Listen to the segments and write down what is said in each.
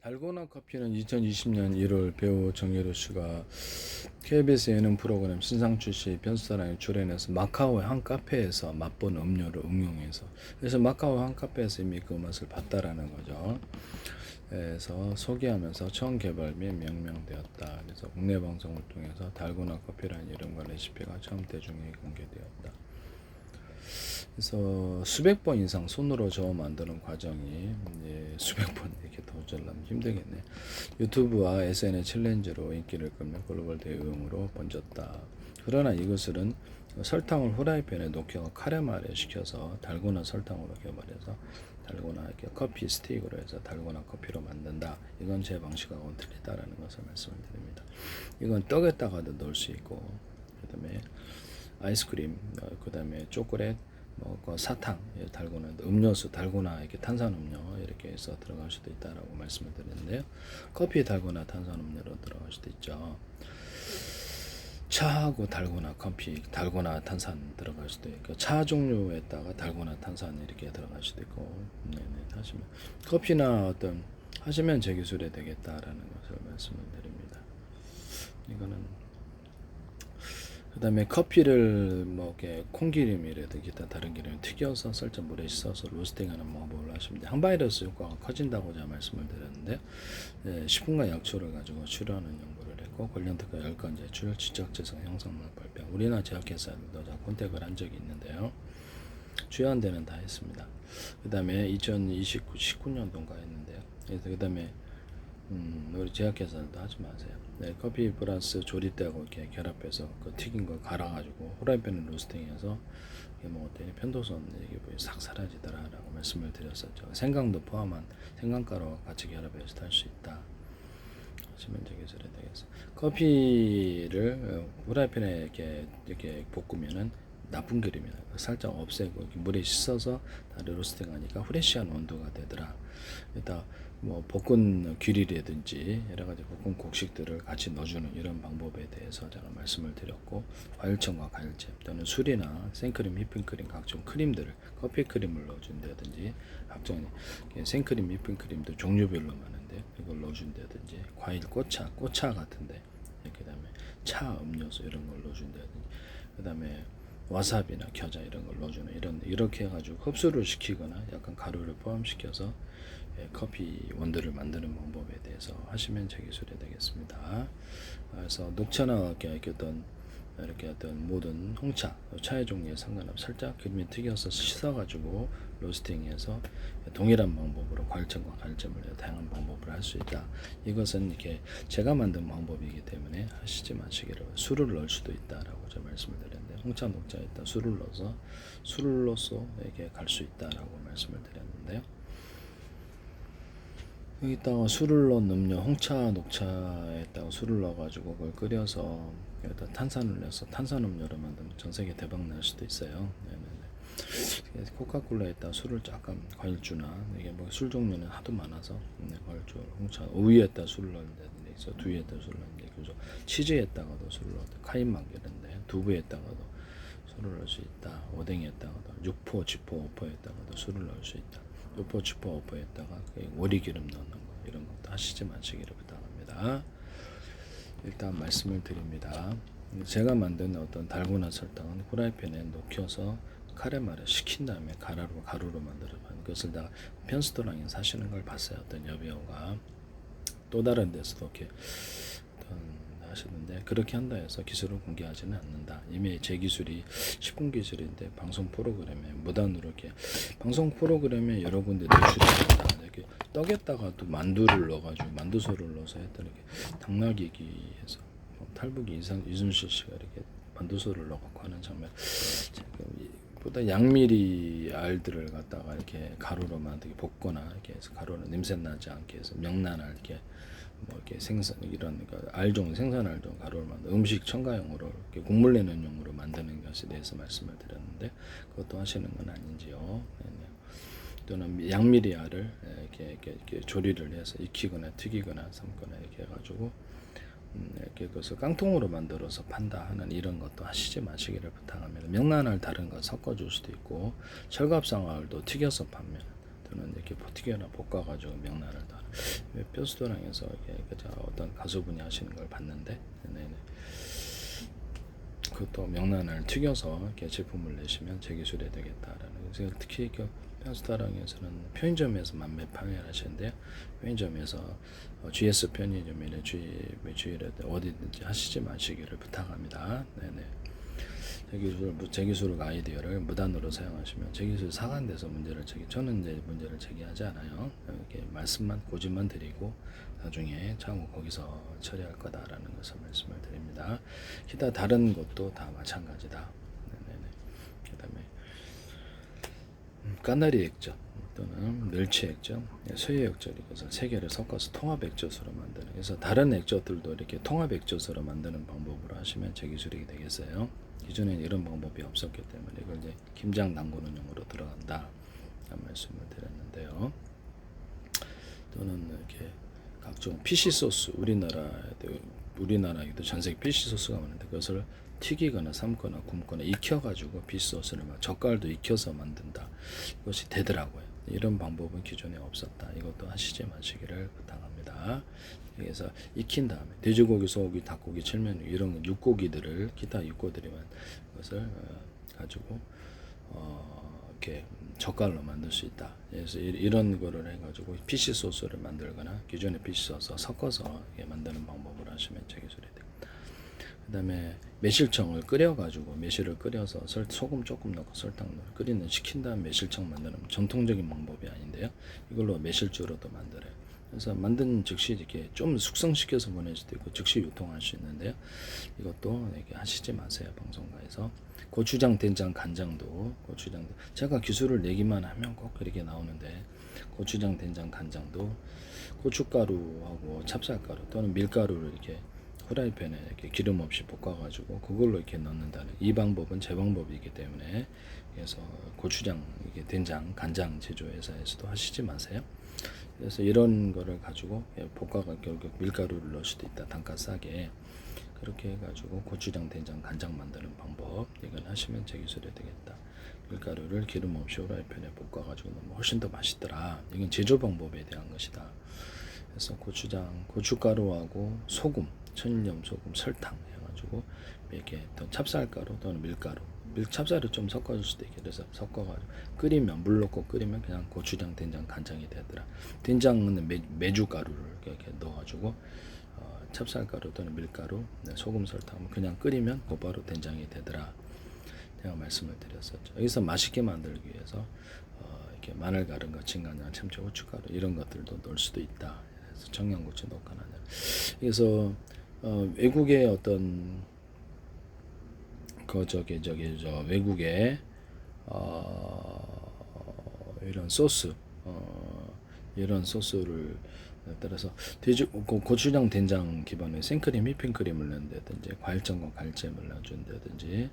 달고나 커피는 2020년 1월 배우 정예로 씨가 KBS 예능 프로그램 신상 출시 변수사랑에 출연해서 마카오의 한 카페에서 맛본 음료를 응용해서, 그래서 마카오 한 카페에서 이미 그 맛을 봤다라는 거죠. 그래서 소개하면서 처음 개발 및 명명되었다. 그래서 국내 방송을 통해서 달고나 커피라는 이름과 레시피가 처음 대중에게 공개되었다. 그래서 수백 번 이상 손으로 저어 만드는 과정이 이제 수백 번 이렇게 도전하면 힘들겠네. 유튜브와 SNS 챌린지로 인기를 끌며 글로벌 대응으로 번졌다. 그러나 이것은 설탕을 후라이팬에 녹여 카레말에 식혀서 달고나 설탕으로 개발해서 달고나 이렇게 커피 스틱으로 해서 달고나 커피로 만든다. 이건 제 방식하고는 틀리다라는 것을 말씀을 드립니다. 이건 떡에다가도 넣을 수 있고, 그다음에 아이스크림, 그다음에 초콜릿, 뭐 사탕, 달고나 음료수, 달고나 이렇게 탄산음료 이렇게 해서 들어갈 수도 있다라고 말씀을 드렸는데요. 커피 달고나 탄산음료로 들어갈 수도 있죠. 차하고 달고나 커피, 달고나 탄산 들어갈 수도 있고, 차 종류에다가 달고나 탄산 이렇게 들어갈 수도 있고, 네네 하시면 커피나 어떤 하시면 제 기술에 되겠다라는 것을 말씀을 드립니다. 이거는 그 다음에 커피를 뭐 이렇게 콩기름이라든지 기타 다른 기름 튀겨서 살짝 물에 씻어서 로스팅하는 방법을 하시면 돼요. 항바이러스 효과가 커진다고 제가 말씀을 드렸는데, 10분간 약초를 가지고 치료하는 연구를 했고, 관련 특허 10건 제출, 지적재성 형성물 발표, 우리나라 제약회사들도 다 컨택을 한 적이 있는데요. 주요한 데는 다 했습니다. 그 다음에 2019년도인가 했는데요. 그 다음에 우리 제약회사들도 하지 마세요. 네, 커피 플러스 조리대하고 이렇게 결합해서 그 튀긴 거 갈아가지고 후라이팬에 로스팅해서 먹었더니 편도선 이게 싹 사라지더라라고 말씀을 드렸었죠. 생강도 포함한 생강가루와 같이 결합해서 할 수 있다. 하시면 되겠어요. 커피를 후라이팬에 이렇게 볶으면은 나쁜 그림이야. 살짝 없애고 이렇게 물에 씻어서 다리 로스팅하니까 프레시한 온도가 되더라. 일단 뭐 볶은 귤이라든지 여러 가지 볶은 곡식들을 같이 넣어주는 이런 방법에 대해서 제가 말씀을 드렸고, 과일청과 과일잼 또는 술이나 생크림, 휘핑크림 각종 크림들을 커피 크림을 넣어준다든지, 각종 생크림, 휘핑크림도 종류별로 많은데 이걸 넣어준다든지, 과일 꽃차 같은데, 그다음에 차 음료수 이런 걸 넣어준다든지, 그다음에 와사비나 겨자 이런 걸 넣어주는 이렇게 해가지고 흡수를 시키거나 약간 가루를 포함시켜서 커피 원두를 만드는 방법에 대해서 하시면 제 기술이 되겠습니다. 그래서 녹차나 이렇게 어떤 모든 홍차, 차의 종류에 상관없이 살짝 기름에 튀겨서 씻어가지고 로스팅해서 동일한 방법으로 과일청과 과일잼을 다양한 방법을 할 수 있다. 이것은 이렇게 제가 만든 방법이기 때문에 하시지 마시기를. 술을 넣을 수도 있다라고 제가 말씀을 드렸는데, 홍차, 녹차에다 술을 넣어서 술로서 이렇게 갈 수 있다라고 말씀을 드렸는데요. 여기다가 술을 넣은 음료, 홍차, 녹차에다가 술을 넣어가지고 그걸 끓여서 여기다 탄산을 넣어서 탄산음료로 만들면 전 세계 대박 날 수도 있어요. 네네네. 코카콜라에다 술을 약간 과일주나 이게 뭐 술 종류는 하도 많아서 과일주, 홍차, 우유에다 술을 넣는 데도 있어, 두유에다 술을 넣는 데 있고, 치즈에다가도 술을 넣어도 카이막 이런데, 두부에다가도 술을 넣을 수 있다. 오뎅에다가도, 육포, 쥐포, 오포에다가도 술을 넣을 수 있다. 요포 쥐포 오포에다가 오리기름 넣는 거 이런 것도 하시지 마시기를 부탁합니다. 일단 말씀을 드립니다. 제가 만든 어떤 달고나 설탕은 후라이팬에 녹여서 카레말에 식힌 다음에 가루로 만들어 그것을 다 편스토랑에 사시는 걸 봤어요. 어떤 여배우가 또 다른 데서도 이렇게 하시는데, 그렇게 한다 해서 기술을 공개하지는 않는다. 이미 제 기술이 10분 기술인데 방송 프로그램에 무단으로 이렇게 방송 프로그램에 여러 군데 노출이 된다. 이렇게 떡에다가도 만두를 넣어가지고 만두소를 넣어서 했더니 당나귀기에서 탈북이 이순실 씨가 이렇게 만두소를 넣어갖고 하는 장면. 보다 양미리 알들을 갖다가 이렇게 가루로 만들게 볶거나 이렇게 해서 가루는 냄새 나지 않게 해서 명란알 이렇게 뭐 이렇게 생선 이런 알종 생선 알종 가루를 만든 음식 첨가용으로 이렇게 국물 내는 용으로 만드는 것에 대해서 말씀을 드렸는데, 그것도 하시는 건 아닌지요. 네네. 또는 양미리알을 이렇게 조리를 해서 익히거나 튀기거나 삶거나 이렇게 해가지고 이렇게 그것을 깡통으로 만들어서 판다 하는 이런 것도 하시지 마시기를 부탁합니다. 명란알 다른 거 섞어줄 수도 있고, 철갑상알도 튀겨서 판매. 또는 이렇게 튀겨나 볶아가지고 명란을 다 뼈스토랑에서 이렇게 어떤 가수분이 하시는 걸 봤는데, 네네. 그것도 명란을 튀겨서 이렇게 제품을 내시면 제 기술이 되겠다라는. 그래서 특히 그 뼈스토랑에서는 편의점에서 만매 판매를 하시는데요. 편의점에서 GS 편의점이나 주일에 어디든지 하시지 마시기를 부탁합니다. 네네. 제 기술 아이디어를 무단으로 사용하시면 제 기술 사관돼서 저는 이제 문제를 제기하지 않아요. 이렇게 말씀만 고집만 드리고 나중에 차후 거기서 처리할 거다라는 것을 말씀을 드립니다. 기타 다른 것도 다 마찬가지다. 네네네. 그다음에 까나리 액젓 또는 멸치 액젓, 소유 액젓 이것을 세 개를 섞어서 통합 액젓으로 만드는. 그래서 다른 액젓들도 이렇게 통합 액젓으로 만드는 방법으로 하시면 제 기술이 되겠어요. 기존에는 이런 방법이 없었기 때문에 이걸 이제 김장 담그는용으로 들어간다 말씀을 드렸는데요. 또는 이렇게 각종 피시 소스, 우리나라에도 전 세계 피시 소스가 많은데 그것을 튀기거나 삶거나 굽거나 익혀가지고 피시 소스를 젓갈도 익혀서 만든다. 이것이 되더라고요. 이런 방법은 기존에 없었다. 이것도 하시지 마시기를 부탁합니다. 그래서 익힌 다음에 돼지고기, 소고기, 닭고기, 칠면 이런 육고기들을 기타 육고들이만 것을 가지고 이렇게 젓갈로 만들 수 있다. 그래서 이런 거를 해가지고 피시 소스를 만들거나 기존의 피시 소스 섞어서 만드는 방법을 하시면 제 기술이 됩니다. 그다음에 매실청을 끓여가지고 매실을 끓여서 소금 조금 넣고 설탕 넣고 끓이는 식힌 다음 매실청 만드는 전통적인 방법이 아닌데요. 이걸로 매실주로도 만들어요. 그래서 만든 즉시 이렇게 좀 숙성시켜서 보낼 수도 있고 즉시 유통할 수 있는데요. 이것도 이렇게 하시지 마세요. 방송가에서 고추장, 된장, 간장도 제가 기술을 내기만 하면 꼭 그렇게 나오는데 고추장, 된장, 간장도 고춧가루하고 찹쌀가루 또는 밀가루를 이렇게 후라이팬에 이렇게 기름 없이 볶아가지고 그걸로 이렇게 넣는다는 이 방법은 제 방법이기 때문에 그래서 고추장, 이게 된장, 간장 제조회사에서도 하시지 마세요. 그래서 이런 거를 가지고 볶아가 결국 밀가루를 넣을 수도 있다. 단가 싸게 그렇게 해가지고 고추장, 된장, 간장 만드는 방법 이건 하시면 제 기술이 되겠다. 밀가루를 기름 없이 후라이팬에 볶아가지고 넣으면 훨씬 더 맛있더라. 이건 제조 방법에 대한 것이다. 그래서 고춧가루하고 소금, 천일염 소금, 설탕 해가지고 이렇게 또 찹쌀가루 또는 밀가루, 찹쌀을 좀 섞어줄 수도 있게 그래서 섞어가지고 끓이면 물 넣고 끓이면 그냥 고추장, 된장, 간장이 되더라. 된장은 메주가루를 이렇게 넣어가지고 찹쌀가루 또는 밀가루, 소금, 설탕 그냥 끓이면 곧바로 된장이 되더라. 제가 말씀을 드렸었죠. 여기서 맛있게 만들기 위해서 이렇게 마늘 갈은 거, 진간장, 참치, 후춧가루 이런 것들도 넣을 수도 있다. 그래서 청양고추 넣거나 그래서 외국의 어떤 외국의 이런 소스 이런 소스를 따라서 고추장, 된장 기반의 생크림, 휘핑크림을 넣는다든지 과일전과 과일잼을 넣어준다든지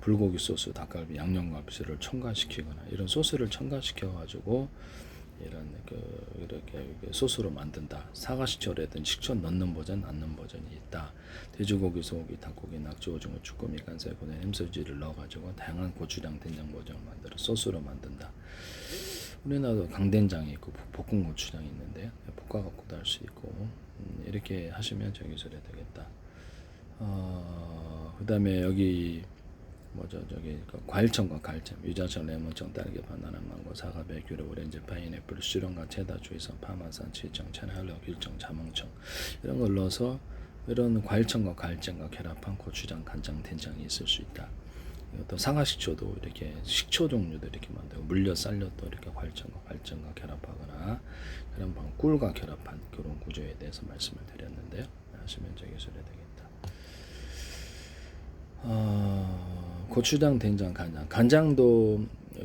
불고기 소스, 닭갈비, 양념갈비를 첨가시키거나 이런 소스를 첨가시켜가지고 이런 이렇게 소스로 만든다. 사과식초라든지 식초 넣는 버전, 안 넣는 버전이 있다. 돼지고기, 소고기, 닭고기, 낙지, 오징어, 쭈꾸미, 간살, 고등, 햄소지를 넣어가지고 다양한 고추장, 된장 버전을 만들어 소스로 만든다. 우리나라도 강된장이 있고 볶은 고추장이 있는데요. 볶아갖고도 할 수 있고 이렇게 하시면 저 기술이 되겠다. 그다음에 여기 과일청과 과일잼, 유자청, 레몬청, 딸기, 바나나, 망고, 사과, 베큐르, 오렌지, 파인애플, 수령과 체다, 주의성, 파마산, 치청, 채널, 길청, 자몽청 이런 걸 넣어서 이런 과일청과 과일잼과 결합한 고추장, 간장, 된장이 있을 수 있다. 또 상하식초도 이렇게 식초 종류도 이렇게 만들고 물엿, 쌀엿도 이렇게 과일청과 과일잼과 결합하거나 그런 꿀과 결합한 그런 구조에 대해서 말씀을 드렸는데요. 하시면 저 기술이 되겠다. 고추장, 된장, 간장도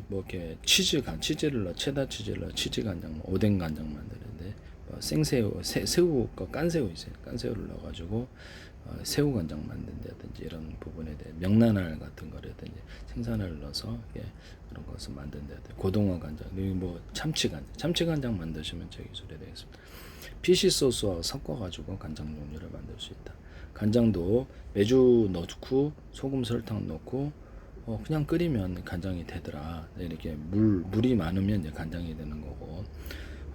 뭐 이렇게 치즈를 넣어 체다 치즈를 넣어 치즈 간장, 오뎅 간장 만드는데 생새우, 새우, 깐새우 있어요. 깐새우를 넣어가지고 새우 간장 만든다든지 이런 부분에 대해 명란알 같은 거라든지 생선을 넣어서 그런 것을 만든다든지 고등어 간장, 그리고 뭐 참치 간장 만드시면 제 기술이 되겠습니다. 피시 소스와 섞어가지고 간장 종류를 만들 수 있다. 간장도 매주 넣고 소금, 설탕 넣고 그냥 끓이면 간장이 되더라. 이렇게 물이 많으면 이제 간장이 되는 거고,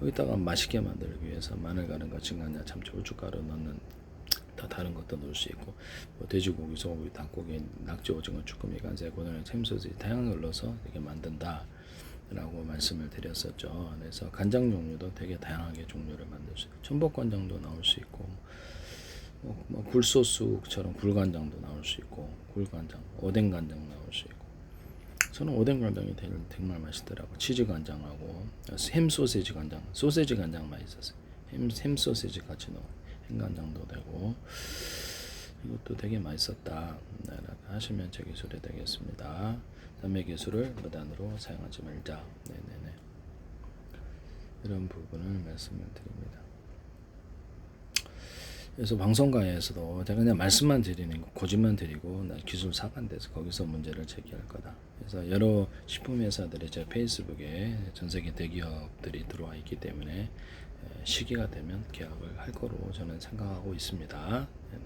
여기다가 맛있게 만들기 위해서 마늘 가른 거, 진간장, 참치, 고춧가루 넣는 더 다른 것도 넣을 수 있고, 뭐 돼지고기, 소고기, 닭고기, 낙지, 오징어, 쭈꾸미, 간세, 고등어, 샘소스 다양한 걸 넣어서 이렇게 만든다 라고 말씀을 드렸었죠. 그래서 간장 종류도 되게 다양하게 종류를 만들 수 있고, 전복간장도 나올 수 있고, 뭐 굴소스처럼 굴간장도 나올 수 있고, 굴간장, 오뎅간장 나올 수 있고, 저는 오뎅간장이 정말 맛있더라고. 치즈 간장하고 햄 소세지 간장, 소세지 간장 맛있었어요. 햄 소세지 같이 넣어 햄간장도 되고, 이것도 되게 맛있었다 하시면 제 기술이 되겠습니다. 남의 기술을 무단으로 사용하지 말자. 네네네. 이런 부분을 말씀을 드립니다. 그래서 방송가에서도 제가 그냥 말씀만 드리는 거, 고집만 드리고 나 기술 사관돼서 거기서 문제를 제기할 거다. 그래서 여러 식품 회사들이 제 페이스북에 전 세계 대기업들이 들어와 있기 때문에 시기가 되면 계약을 할 거로 저는 생각하고 있습니다. 네네.